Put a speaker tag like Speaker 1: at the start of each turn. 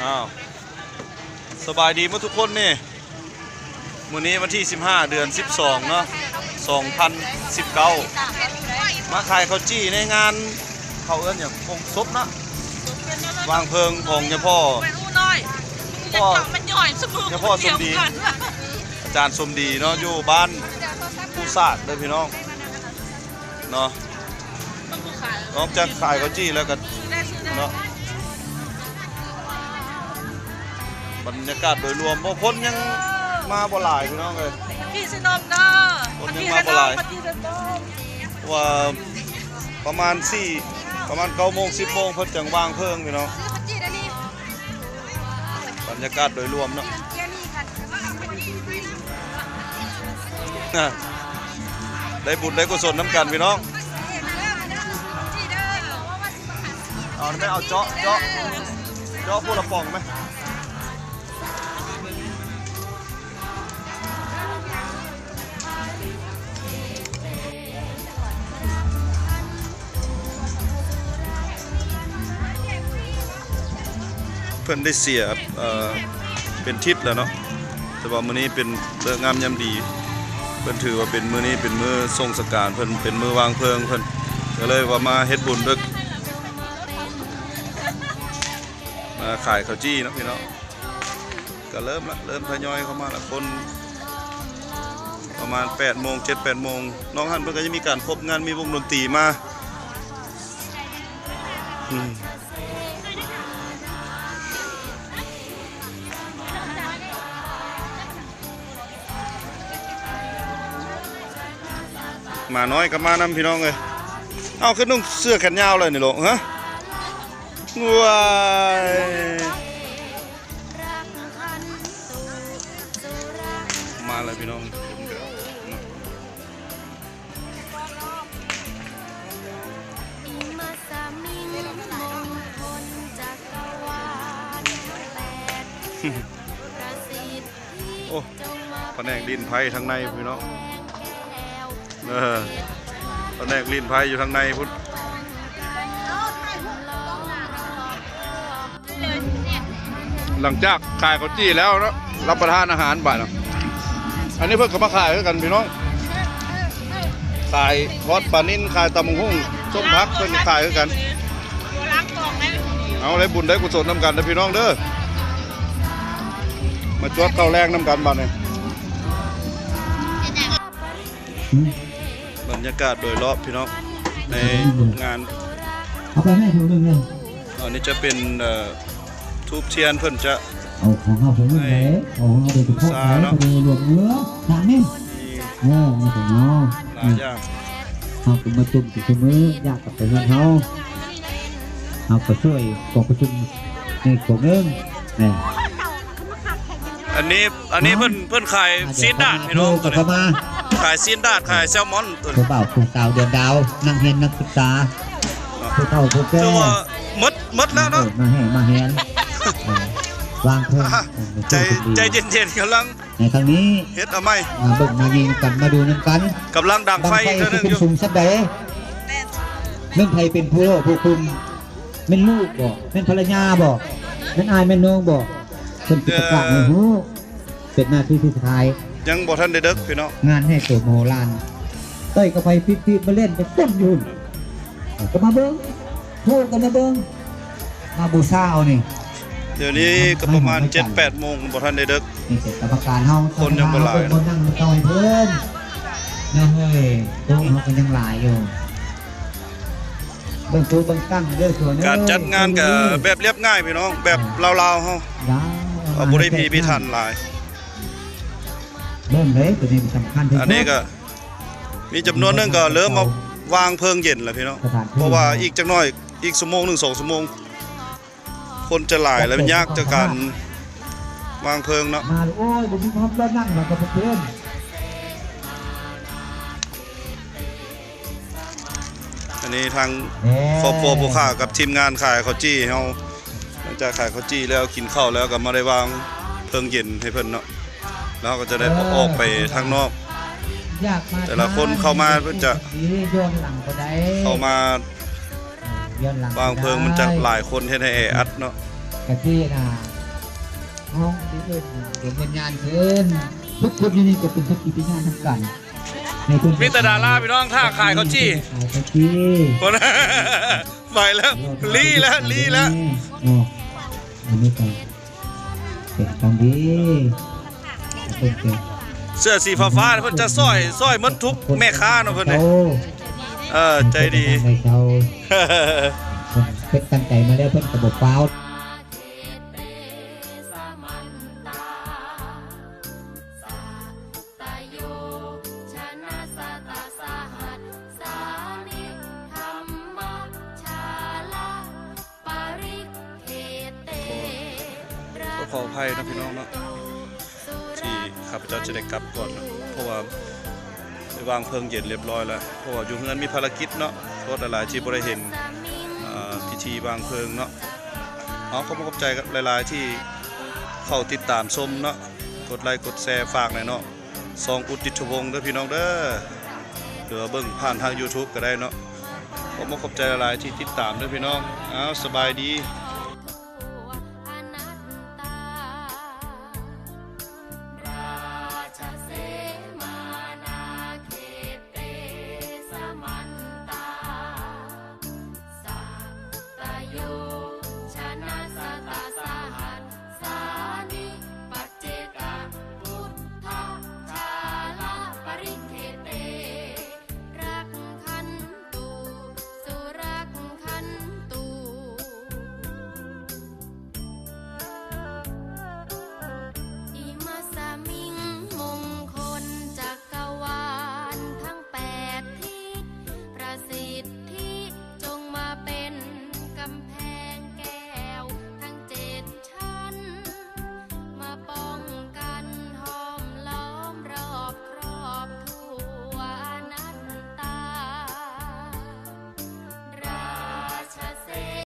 Speaker 1: อ้าวสบายดีมั้ยทุกคนนี่มื้อนี้วันที่15 เดือน 12เนาะ2019มาขายข้าวจี้ในงานเขาเอิ้นหยังคงซบนะวางเพลิงของยาพ่อพ่อสมดีอาจารย์สมดีเนาะอยู่บ้านผู้ศาสตร์เด้อพี่น้องเนาะนอกจากขายข้าวจี้แล้วก็เนาะบรรยากาศโดยรวมบ่คนยังมาบ่หลายพี่น้องเอ้ย
Speaker 2: พี่สนมเนาะ
Speaker 1: คนยังมาบ่หลายว่าประมาณ9 โมง 10 โมงเพิ่นจังวางเพลิงพี่น้องบรรยากาศโดยรวมเนาะได้บุญได้กุศลน้ำกันพี่น้องเอาไม่เอาเจาะพูดละป่องไหมเพิ่นได้เสียเป็นทิศแล้วเนาะแต่ว่ามื้อนี้เป็นเลิกงามยามดีเพิ่นถือว่าเป็นมื้อนี้เป็นมื้อทรงสการเพิ่นเป็นมื้อวางเพลิงเพิ่นก็เลยว่ามาเฮ็ดบุญด้วยมาขายข้าวจี้เนาะพี่น้องก็เริ่มทยอยเข้ามาละคนประมาณ8 โมง 7-8 โมงน้องหันเพิ่นก็จะมีการครบงานมีวงดนตรีมามาน้อยกับมานำพี่น้องเลยเอาขึ้นนุ่งเสื้อแขนยาวเลยนี่ลูกฮะว้ายมาเลยพี่น้องโอ้แผนกดินไผ่ทางในพี่น้องแผนกลิ้นไผ่อยู่ทางในพุทธหลังจากขายข้าวจี้แล้วเนาะรับประทานอาหารบ่ายเนาะอันนี้เพิ่งก็มาขายกันพี่น้องขายทอดปลานิ่นขายตำบักหุ่งส้มพักเพิ่งขายกันเอาได้บุญได้กุศลน้ำกันนะพี่น้องเด้อมาจวดข้าวแรงน้ำกันบ้านเนี่ยบรรยากาศโดยรอบพี่น้องในงาน
Speaker 3: เอาไปให้ถุงนึงเลย
Speaker 1: อันนี้จะเป็นทูบเทียนเพื่อนจะ
Speaker 3: เอาของเขาถุงนึงเลยเอาของเราไปเป็นพวกไหนไปรวมเนื้อหนาแม่มาถึงเนาะ
Speaker 1: หลายอย่าง
Speaker 3: เอาไปมาจุ่มติดมือยากกับไปเพื่อนเขาเอาไปช่วยกองประชุมในกองนึงเนี่ย
Speaker 1: อันนี้เพื่อนขายซีนดาดพี่น้อง
Speaker 3: ตัวมา
Speaker 1: ขายซีนดาดขายแซลมอนตัว
Speaker 3: บ่าวผู้สาวเดือนดาวนั่งเห็นนักศึกษาผู้เฒ่าผู้แก่
Speaker 1: มดแล้วเนาะ
Speaker 3: มาเห็นวางเพิ่ม
Speaker 1: ใจเย็นๆกำลัง
Speaker 3: ในครั้งนี้
Speaker 1: เฮ็ดเอาไหม
Speaker 3: มาเบิ่งมายิงกันมาดูน้ำกัน
Speaker 1: กำลังดังไฟเท่านั้นอยู่
Speaker 3: ชุมสักใดเรื่องไทยเป็นผู้ผู้คุมเป็นลูกบอกเป็นภรรยาบอกเป็นอายเป็นน้องบอกเป็นกิจการในหูเป็นหน้าที่ที่สุดท้าย
Speaker 1: ยังบ่ทันได้เด็กพี่น้อง
Speaker 3: งานให้ตัวโมลานเต้ยก็ไปฟิตมาเล่นเป็นต้นยุนก็มาเบิ้งโทษกันมาเบิ้งมาบูชาเอานี่
Speaker 1: เดี๋ยวนี้ก็ประมาณ 7-8 โมงบ่ทันได้เด็ก
Speaker 3: นี่เสร็จกรรมการเฮา
Speaker 1: คนยังบ่หลาย
Speaker 3: คนนั่งต่อยเพิ่นนะเฮ้ยตัวเฮาก็ยังหลายอยู่เบิ่งตัวเบิ่งตั้งเด้อส่วน
Speaker 1: การจัดงานก็แบบเรียบง่ายพี่น้องแบบลาวๆเฮาบ่ได้พิถันหลาย
Speaker 3: เริ่มเลยตัวนี้สำคัญที่สุด
Speaker 1: อันนี้ก็มีจำนวนนึงก็เริ่มมาวางเพลิงเย็นแล้วพี่น้องเพราะว่าอีกจักหน่อยอีกชั่วโมง 1-2 ชั่วโมงคนจะหลายแล้วมันยากจากการวางเพลิงเนาะ
Speaker 3: มาโอ้ยบ่มีความร้อนนั่งแล้วก็เพิ่น
Speaker 1: อันนี้ทางครอบครัวผู้ค้ากับทีมงานขายข้าวจี้เฮาหลังจากขายข้าวจี้แล้วกินข้าวแล้วก็มาได้วางเพลิงเย็นให้เพิ่นเนาะแล้วก็จะได้ออกไปทางนอกแต่ละคนเข้ามาเพื่อจะเข้ามาวางเพลิงมันจะหลายคนให้แออัดเนาะ
Speaker 3: เอาเดินดวงวิญญาณเพิ่นทุกคนอยู่นี่ก็เป็นสักขีพยานทั้งกันให้เพิ่น
Speaker 1: มีแต่ดาราพี่น้องท่าขายเขาจี้
Speaker 3: ขายเขาจี้
Speaker 1: คนไปแล้วลีแล้ว
Speaker 3: อ๋ออันนี้ก็เป็นคำดีเป็นเก่ง
Speaker 1: เสื้อสีฟ้าๆเพิ่นจะซอยหมดทุกแม่ค้าเนาะเพิ่นนี่ใจดี
Speaker 3: ให้เขาเพิ่นตั้งใจมาแล้วเพิ่นก็บ่ฟ้าว
Speaker 1: ขออภัยนะพี่น้องเนาะที่ข้าพเจ้าจะได้กลับก่อนนะเพราะว่าไปวางเพลิงเย็นเรียบร้อยแล้วเพราะว่าอยู่เฮือนมีภารกิจเนาะรถหลายๆที่บ่ได้เห็นพิธีวางเพลิงเนาะขอบคุณขอบใจหลายๆที่เข้าติดตามชมเนาะกดไลค์กดแชร์ฝากหน่อยเนาะซองอุดิตวงศ์เด้อพี่น้องเด้อหรือว่าเบิ่งผ่านทาง YouTube ก็ได้เนาะขอบคุณขอบใจหลายๆที่ติดตามเด้อพี่น้องสบายดี